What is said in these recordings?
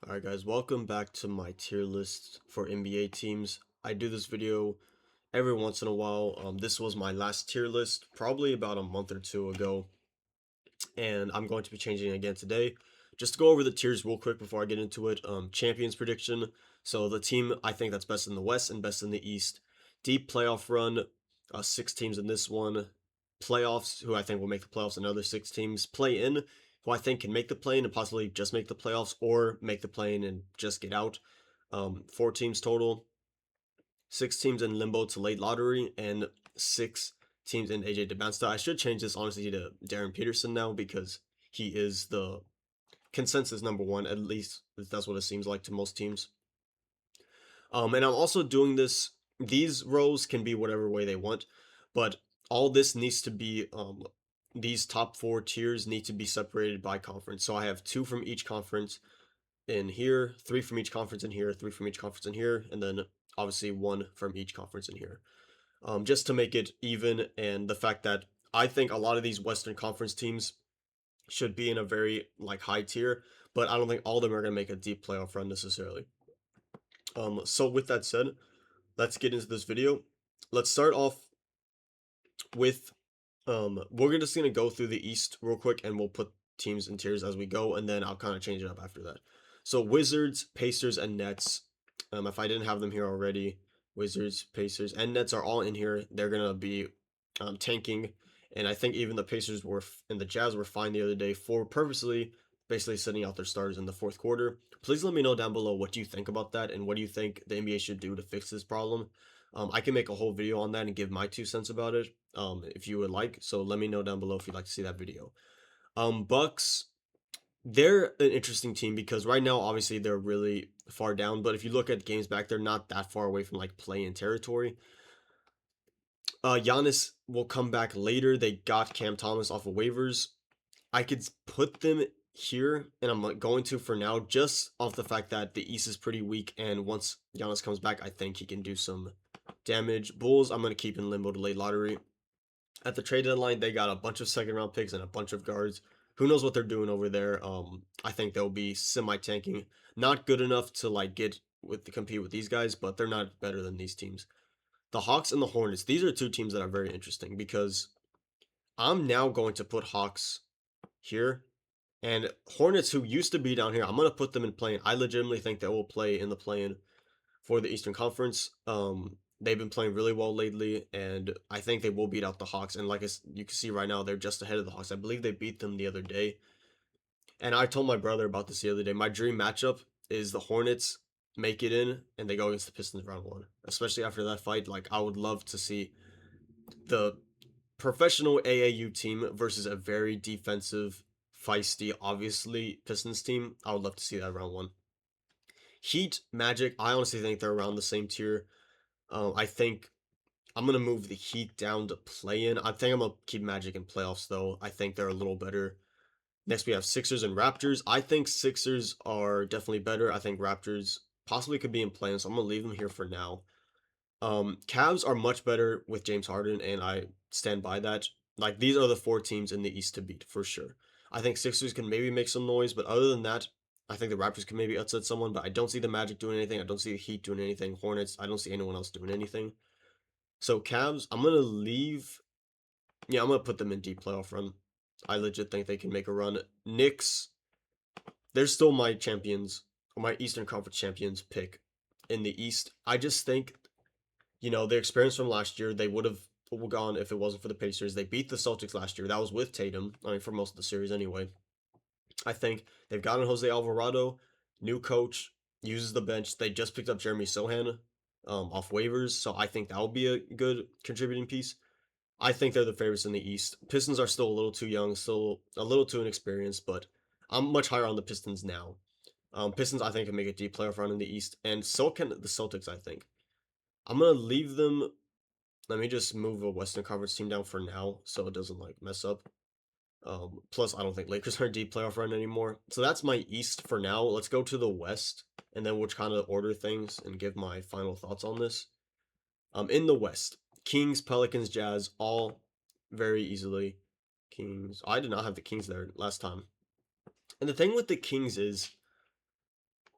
Alright guys, welcome back to my tier list for NBA teams. I do this video every once in a while. This was my last tier list, probably about a month or two ago, and I'm going to be changing it again today. Just to go over the tiers real quick before I get into it. Champions prediction. So the team I think that's best in the West and best in the East. Deep playoff run, 6 teams in this one. Playoffs, who I think will make the playoffs, another 6 teams. Play in, who I think can make the play in and possibly just make the playoffs, or make the play in and just get out. 4 teams total. 6 teams in limbo to late lottery, and 6 teams in AJ Demanstai. I should change this honestly to Darren Peterson now because he is the consensus number one. At least that's what it seems like to most teams. And I'm also doing this. These rows can be whatever way they want, but all this needs to be these top 4 tiers need to be separated by conference. So I have 2 from each conference in here, 3 from each conference in here, 3 from each conference in here, and then obviously 1 from each conference in here. Just to make it even, and the fact that I think a lot of these Western Conference teams should be in a very high tier, but I don't think all of them are gonna make a deep playoff run necessarily. So with that said, let's get into this video. Let's start off with we're just gonna go through the East real quick, and we'll put teams in tiers as we go, and then I'll kind of change it up after that. So Wizards, Pacers, and Nets. If I didn't have them here already, Wizards, Pacers, and Nets are all in here. They're gonna be tanking, and I think even the Pacers and the Jazz were fine the other day for purposely basically sitting out their starters in the fourth quarter. Please let me know down below what you think about that, and what do you think the NBA should do to fix this problem. I can make a whole video on that and give my 2 cents about it, if you would like. So let me know down below if you'd like to see that video. Bucks, they're an interesting team because right now, obviously, they're really far down. But if you look at games back, they're not that far away from play-in territory. Giannis will come back later. They got Cam Thomas off of waivers. I could put them here, and I'm going to for now, just off the fact that the East is pretty weak, and once Giannis comes back, I think he can do some damage. Bulls, I'm going to keep in limbo to late lottery. At the trade deadline, they got a bunch of second round picks and a bunch of guards. Who knows what they're doing over there? I think they'll be semi tanking. Not good enough to get with to compete with these guys, but they're not better than these teams. The Hawks and the Hornets. These are 2 teams that are very interesting because I'm now going to put Hawks here, and Hornets, who used to be down here, I'm gonna put them in play-in. I legitimately think they will play in the play-in for the Eastern Conference. They've been playing really well lately, and I think they will beat out the Hawks. And you can see right now, they're just ahead of the Hawks. I believe they beat them the other day. And I told my brother about this the other day. My dream matchup is the Hornets make it in, and they go against the Pistons round 1. Especially after that fight, I would love to see the professional AAU team versus a very defensive, feisty, obviously Pistons team. I would love to see that round 1. Heat, Magic, I honestly think they're around the same tier. I think I'm gonna move the Heat down to play-in. I think I'm gonna keep Magic in playoffs though. I think they're a little better. Next we have Sixers and Raptors. I think Sixers are definitely better. I think Raptors possibly could be in play-in, so I'm gonna leave them here for now. Cavs are much better with James Harden, and I stand by that. These are the 4 teams in the East to beat for sure. I think Sixers can maybe make some noise, but other than that, I think the Raptors can maybe upset someone. But I don't see the Magic doing anything. I don't see the Heat doing anything. Hornets, I don't see anyone else doing anything. So Cavs, I'm gonna leave. Yeah, I'm gonna put them in deep playoff run. I legit think they can make a run. Knicks, they're still my champions, my Eastern Conference champions pick in the East. I just think their experience from last year, they would have gone if it wasn't for the Pacers. They beat the Celtics last year. That was with Tatum. I mean, for most of the series anyway. I think they've gotten Jose Alvarado, new coach, uses the bench. They just picked up Jeremy Sohan off waivers, so I think that will be a good contributing piece. I think they're the favorites in the East. Pistons are still a little too young, still a little too inexperienced, but I'm much higher on the Pistons now. Pistons, I think, can make a deep playoff run in the East, and so can the Celtics, I think. I'm going to leave them. Let me just move a Western Conference team down for now so it doesn't mess up. Plus, I don't think Lakers are a deep playoff run anymore. So that's my East for now. Let's go to the West, and then we'll kind of order things and give my final thoughts on this. In the West, Kings, Pelicans, Jazz, all very easily. Kings. I did not have the Kings there last time. And the thing with the Kings is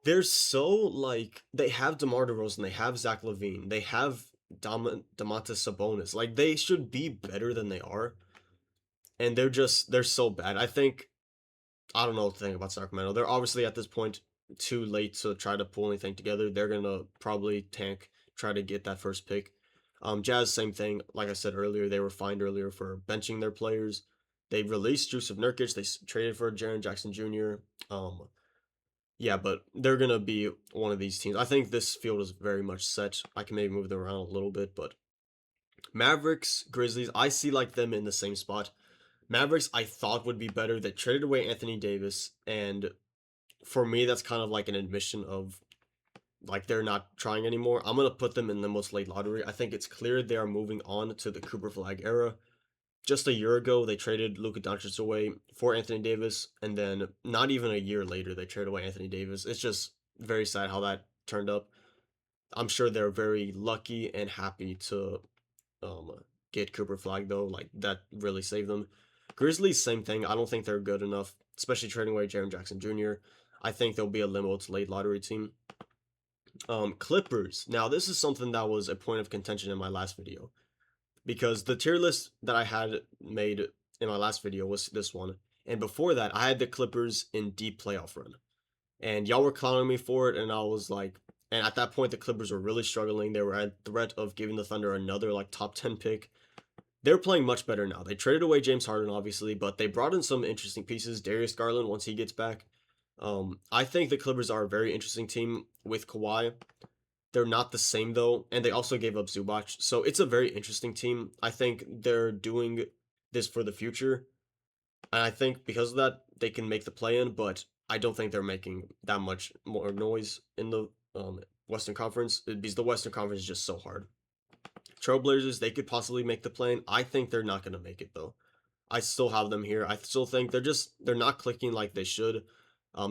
they're so like they have DeMar DeRozan, they have Zach LaVine, they have Domantas Sabonis. Like they should be better than they are, and they're so bad. I think I don't know what to think about Sacramento. They're obviously at this point too late to try to pull anything together. They're gonna probably tank, try to get that first pick. Jazz, same thing. Like I said earlier, they were fined earlier for benching their players. They released Jusuf Nurkic. They traded for Jaren Jackson Jr. Yeah, but they're gonna be one of these teams. I think this field is very much set. I can maybe move them around a little bit, but Mavericks, Grizzlies, I see like them in the same spot. Mavericks, I thought would be better. They traded away Anthony Davis, and for me, that's kind of like an admission of like they're not trying anymore. I'm gonna put them in the most late lottery. I think it's clear they are moving on to the Cooper Flag era. Just a year ago, they traded Luka Doncic away for Anthony Davis, and then not even a year later, they traded away Anthony Davis. It's just very sad how that turned up. I'm sure they're very lucky and happy to um, get Cooper Flag though. Like that really saved them. Grizzlies, same thing. I don't think they're good enough, especially trading away Jaren Jackson Jr. I think they'll be a limo to late lottery team. Clippers. Now, this is something that was a point of contention in my last video because the tier list that I had made in my last video was this one. And before that, I had the Clippers in deep playoff run. And y'all were clowning me for it, and I was like, and at that point, the Clippers were really struggling. They were at threat of giving the Thunder another like top 10 pick. They're playing much better now. They traded away James Harden, obviously, but they brought in some interesting pieces. Darius Garland, once he gets back. I think the Clippers are a very interesting team with Kawhi. They're not the same though, and they also gave up Zubac. So it's a very interesting team. I think they're doing this for the future. And I think because of that, they can make the play in, but I don't think they're making that much more noise in the Western Conference because the Western Conference is just so hard. Trailblazers, they could possibly make the play in. I think they're not going to make it though. I still have them here. I still think they're not clicking like they should.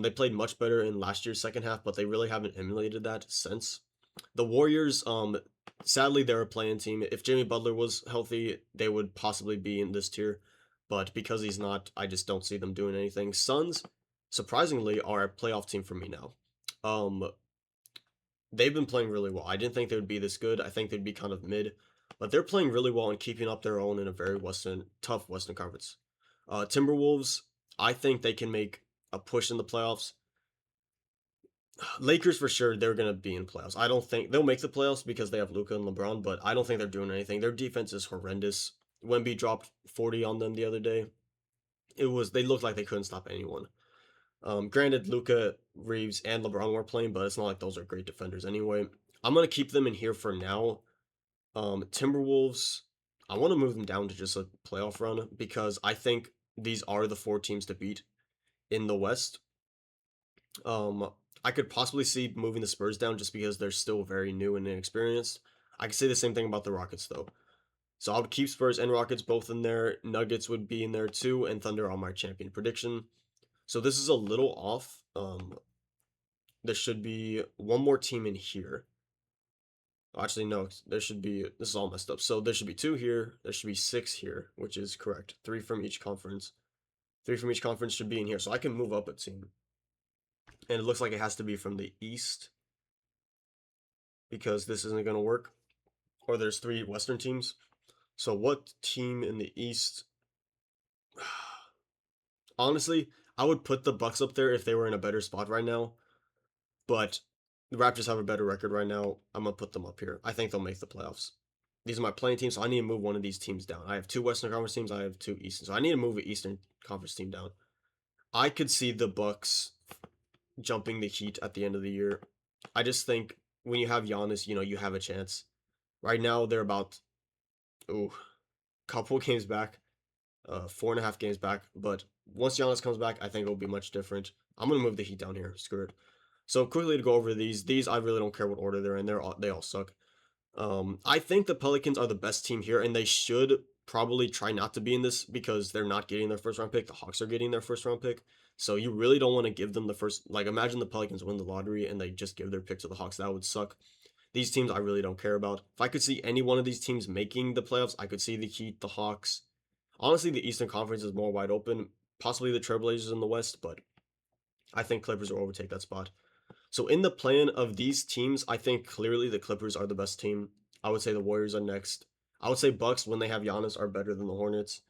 They played much better in last year's second half, but they really haven't emulated that since. The Warriors, sadly, they're a playing team. If Jimmy Butler was healthy, they would possibly be in this tier, but because he's not, I just don't see them doing anything. Suns, surprisingly, are a playoff team for me now. Um, they've been playing really well. I didn't think they would be this good. I think they'd be kind of mid, but they're playing really well and keeping up their own in a very tough Western Conference. Timberwolves, I think they can make a push in the playoffs. Lakers for sure, they're gonna be in playoffs. I don't think they'll make the playoffs because they have Luka and LeBron, but I don't think they're doing anything. Their defense is horrendous. Wemby dropped 40 on them the other day. They looked like they couldn't stop anyone. Granted, Luka, Reeves, and LeBron were playing, but it's not like those are great defenders anyway. I'm gonna keep them in here for now. Timberwolves, I want to move them down to just a playoff run because I think these are the four teams to beat in the West. Um, I could possibly see moving the Spurs down just because they're still very new and inexperienced. I could say the same thing about the Rockets though. So I would keep Spurs and Rockets both in there. Nuggets would be in there too, and Thunder on my champion prediction. So this is a little off. There should be one more team in here. Actually, no, there should be, this is all messed up. So there should be two here, there should be six here, which is correct. Three from each conference. Three from each conference should be in here, so I can move up a team. And it looks like it has to be from the East, because this isn't going to work. Or there's three Western teams. So what team in the East? Honestly, I would put the Bucks up there if they were in a better spot right now. But the Raptors have a better record right now. I'm gonna put them up here. I think they'll make the playoffs. These are my playing teams, so I need to move one of these teams down. I have two Western Conference teams. I have two Eastern, so I need to move an Eastern Conference team down. I could see the Bucks jumping the Heat at the end of the year. I just think when you have Giannis, you have a chance. Right now, they're about couple games back, 4.5 games back. But once Giannis comes back, I think it'll be much different. I'm gonna move the Heat down here. Screw it. So quickly to go over these I really don't care what order they're in. They all suck. I think the Pelicans are the best team here, and they should probably try not to be in this because they're not getting their first round pick. The Hawks are getting their first round pick, so you really don't want to give them the first. Like, imagine the Pelicans win the lottery and they just give their pick to the Hawks. That would suck. These teams I really don't care about. If I could see any one of these teams making the playoffs, I could see the Heat, the Hawks. Honestly, the Eastern Conference is more wide open. Possibly the Trailblazers in the West, but I think Clippers will overtake that spot. So in the plan of these teams, I think clearly the Clippers are the best team. I would say the Warriors are next. I would say Bucks when they have Giannis are better than the Hornets.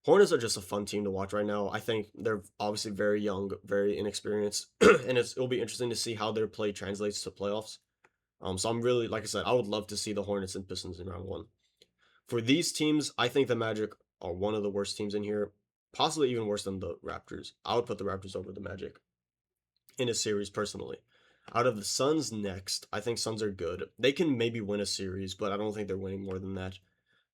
Hornets are just a fun team to watch right now. I think they're obviously very young, very inexperienced, and it'll be interesting to see how their play translates to playoffs. So I'm really, like I said, I would love to see the Hornets and Pistons in round one. For these teams, I think the Magic are one of the worst teams in here, possibly even worse than the Raptors. I would put the Raptors over the Magic in a series personally. Out of the Suns next, I think Suns are good. They can maybe win a series, but I don't think they're winning more than that.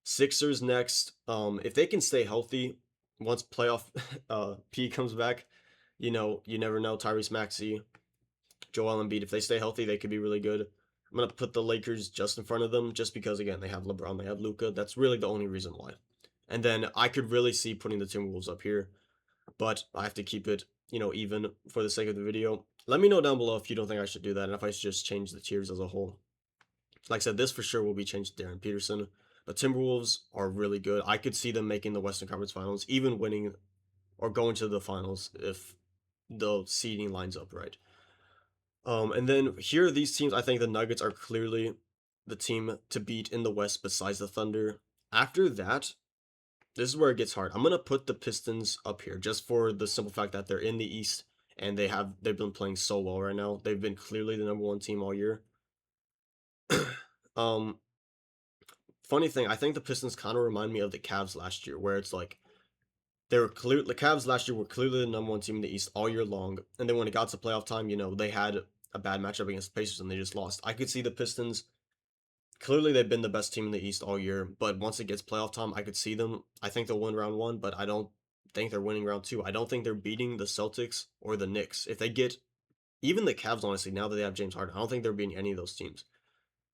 Sixers next. If they can stay healthy once playoff P comes back, you never know. Tyrese Maxey, Joel Embiid, if they stay healthy, they could be really good. I'm gonna put the Lakers just in front of them, just because again they have LeBron, they have Luca. That's really the only reason why. And then I could really see putting the Timberwolves up here, but I have to keep it, even for the sake of the video. Let me know down below if you don't think I should do that, and if I should just change the tiers as a whole. Like I said, this for sure will be changed to Darren Peterson. The Timberwolves are really good. I could see them making the Western Conference Finals, even winning or going to the finals if the seeding lines up right. And then here are these teams. I think the Nuggets are clearly the team to beat in the West besides the Thunder. After that, this is where it gets hard. I'm gonna put the Pistons up here just for the simple fact that they're in the East and they've been playing so well right now. They've been clearly the number one team all year. um, Funny thing, I think the Pistons kind of remind me of the Cavs last year, where it's like the Cavs last year were clearly the number one team in the East all year long, and then when it got to playoff time, they had a bad matchup against the Pacers and they just lost. I could see the Pistons. Clearly, they've been the best team in the East all year, but once it gets playoff time, I could see them. I think they'll win round one, but I don't think they're winning round two. I don't think they're beating the Celtics or the Knicks. If they get even the Cavs, honestly, now that they have James Harden, I don't think they're beating any of those teams.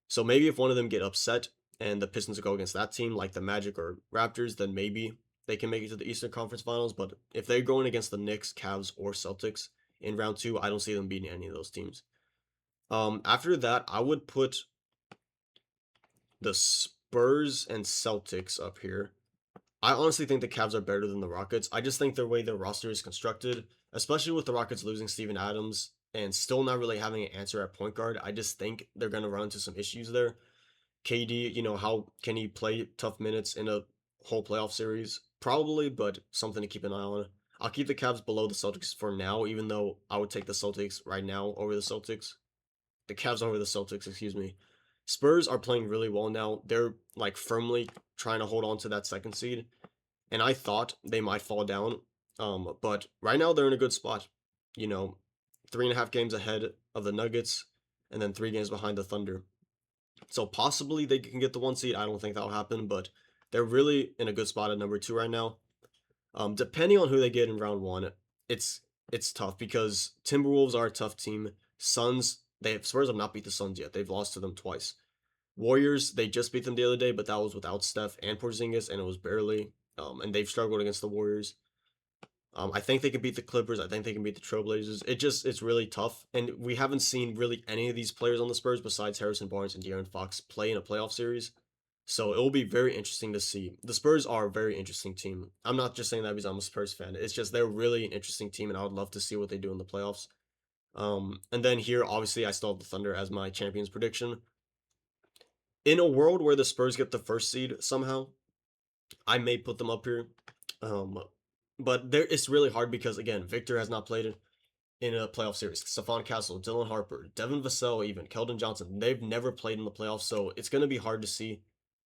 So maybe if one of them get upset and the Pistons go against that team, like the Magic or Raptors, then maybe they can make it to the Eastern Conference Finals. But if they're going against the Knicks, Cavs, or Celtics in round two, I don't see them beating any of those teams. After that, I would put the Spurs and Celtics up here. I honestly think the Cavs are better than the Rockets. I just think the way their roster is constructed, especially with the Rockets losing Steven Adams and still not really having an answer at point guard, I just think they're going to run into some issues there. KD, how can he play tough minutes in a whole playoff series? Probably, but something to keep an eye on. I'll keep the Cavs below the Celtics for now, even though I would take the Celtics right now over the Celtics. The Cavs over the Celtics, excuse me. Spurs are playing really well now. They're like firmly trying to hold on to that second seed, and I thought they might fall down. But right now they're in a good spot. You know, 3.5 games ahead of the Nuggets, and then 3 games behind the Thunder. So possibly they can get the one seed. I don't think that'll happen, but they're really in a good spot at number two right now. Depending on who they get in round one, it's it's tough because Timberwolves are a tough team. Spurs have not beat the Suns yet. They've lost to them twice. Warriors, they just beat them the other day, but that was without Steph and Porzingis, and it was barely. And they've struggled against the Warriors. I think they can beat the Clippers. I think they can beat the Trailblazers. It's really tough, and we haven't seen really any of these players on the Spurs besides Harrison Barnes and De'Aaron Fox play in a playoff series. So it will be very interesting to see. The Spurs are a very interesting team. I'm not just saying that because I'm a Spurs fan. It's just they're really an interesting team, and I would love to see what they do in the playoffs. And then here, obviously, I still have the Thunder as my champions prediction. In a world where the Spurs get the first seed somehow, I may put them up here. Um, but it's really hard because again, Victor has not played in a playoff series. Stephon Castle, Dylan Harper, Devin Vassell, even Keldon Johnson, they've never played in the playoffs, so it's going to be hard to see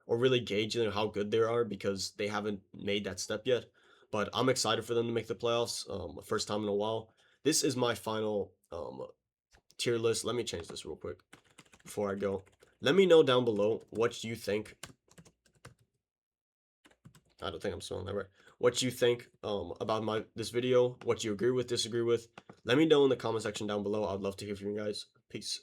or really gauge how good they are because they haven't made that step yet. But I'm excited for them to make the playoffs. First time in a while. This is my final tier list. Let me change this real quick before I go. Let me know down below what you think. I don't think I'm spelling that right. What you think about this video, what you agree with, disagree with. Let me know in the comment section down below. I'd love to hear from you guys. Peace.